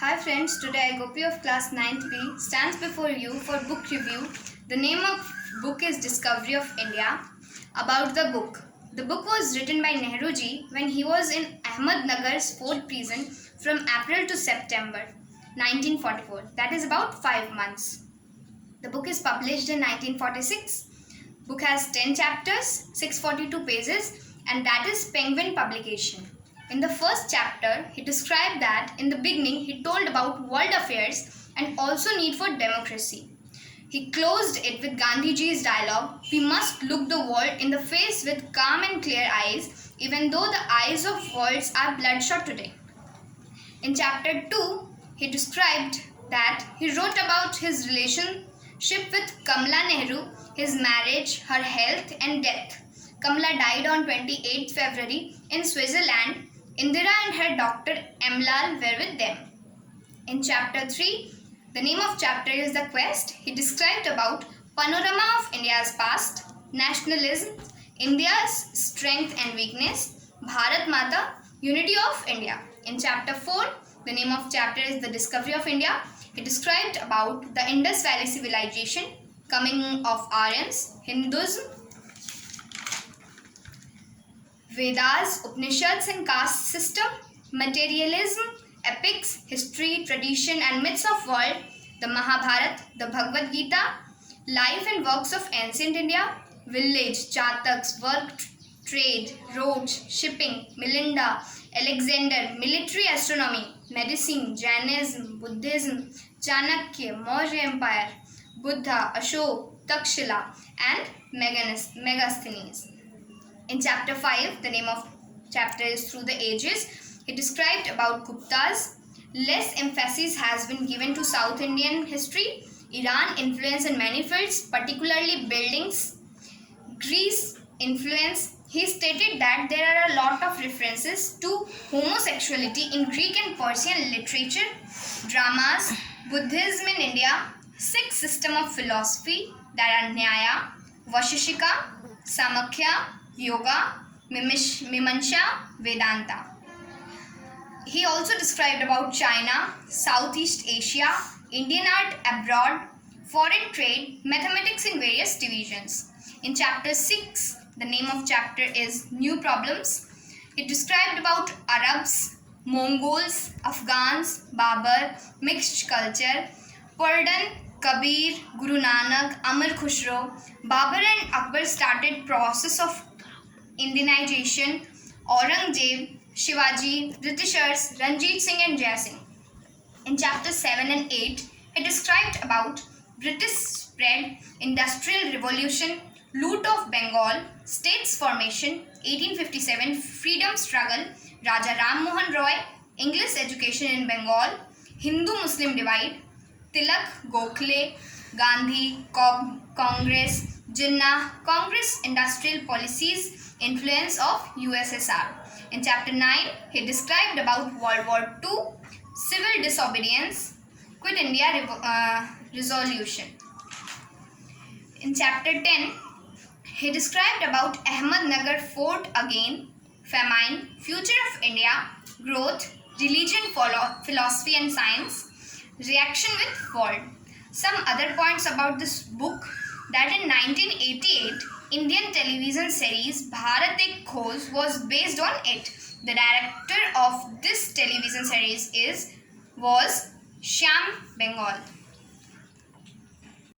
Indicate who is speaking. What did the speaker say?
Speaker 1: Hi friends, today I Gopi of class 9th B stands before you for book review. The name of book is Discovery of India. About the book. The book was written by Nehruji when he was in Ahmednagar's Fort prison from April to September 1944. That is about 5 months. The book is published in 1946. Book has 10 chapters, 642 pages, and that is Penguin publication. In the first chapter, he described that in the beginning he told about world affairs and also need for democracy. He closed it with Gandhiji's dialogue, "We must look the world in the face with calm and clear eyes, even though the eyes of worlds are bloodshot today." In chapter 2, he described that he wrote about his relationship with Kamala Nehru, his marriage, her health and death. Kamala died on 28 February in Switzerland. Indira and her doctor Emlal were with them. In chapter 3, the name of chapter is The Quest. He described about panorama of India's past, nationalism, India's strength and weakness, Bharat Mata, unity of India. In chapter 4, the name of chapter is The Discovery of India. He described about the Indus Valley civilization, coming of Aryans, Hinduism, Vedas, Upanishads and caste system, materialism, epics, history, tradition and myths of world, the Mahabharata, the Bhagavad Gita, life and works of ancient India, village, Jataks, work, trade, roads, shipping, Milinda, Alexander, military astronomy, medicine, Jainism, Buddhism, Chanakya, Maurya Empire, Buddha, Ashok, Takshila and Megasthenes. In chapter 5, the name of chapter is Through the Ages. He described about Guptas. Less emphasis has been given to South Indian history, Iran influence in many fields, particularly buildings, Greece influence. He stated that there are a lot of references to homosexuality in Greek and Persian literature, dramas, Buddhism in India, 6 system of philosophy that are Nyaya, Vashishika, Samakhya, Yoga, Mimamsa, Vedanta. He also described about China, Southeast Asia, Indian art abroad, foreign trade, mathematics in various divisions. In chapter 6, the name of chapter is New Problems. It described about Arabs, Mongols, Afghans, Babur, mixed culture, Pardon, Kabir, Guru Nanak, Amar Khusro. Babur and Akbar started process of Indianization, Aurangzeb, Shivaji, Britishers, Ranjit Singh and Jai Singh. In chapter 7 and 8, he described about British spread, Industrial Revolution, loot of Bengal, states formation, 1857, freedom struggle, Raja Ram Mohan Roy, English education in Bengal, Hindu-Muslim divide, Tilak, Gokhale, Gandhi, Congress, Jinnah, Congress industrial policies, influence of USSR. In chapter 9, he described about World War II, civil disobedience, Quit India resolution. In chapter 10, he described about Ahmednagar Fort again, famine, future of India, growth, religion, philosophy and science, reaction with world. Some other points about this book, that in 1988, Indian television series Bharat Ek Khoj was based on it. The director of this television series was Shyam Bengal.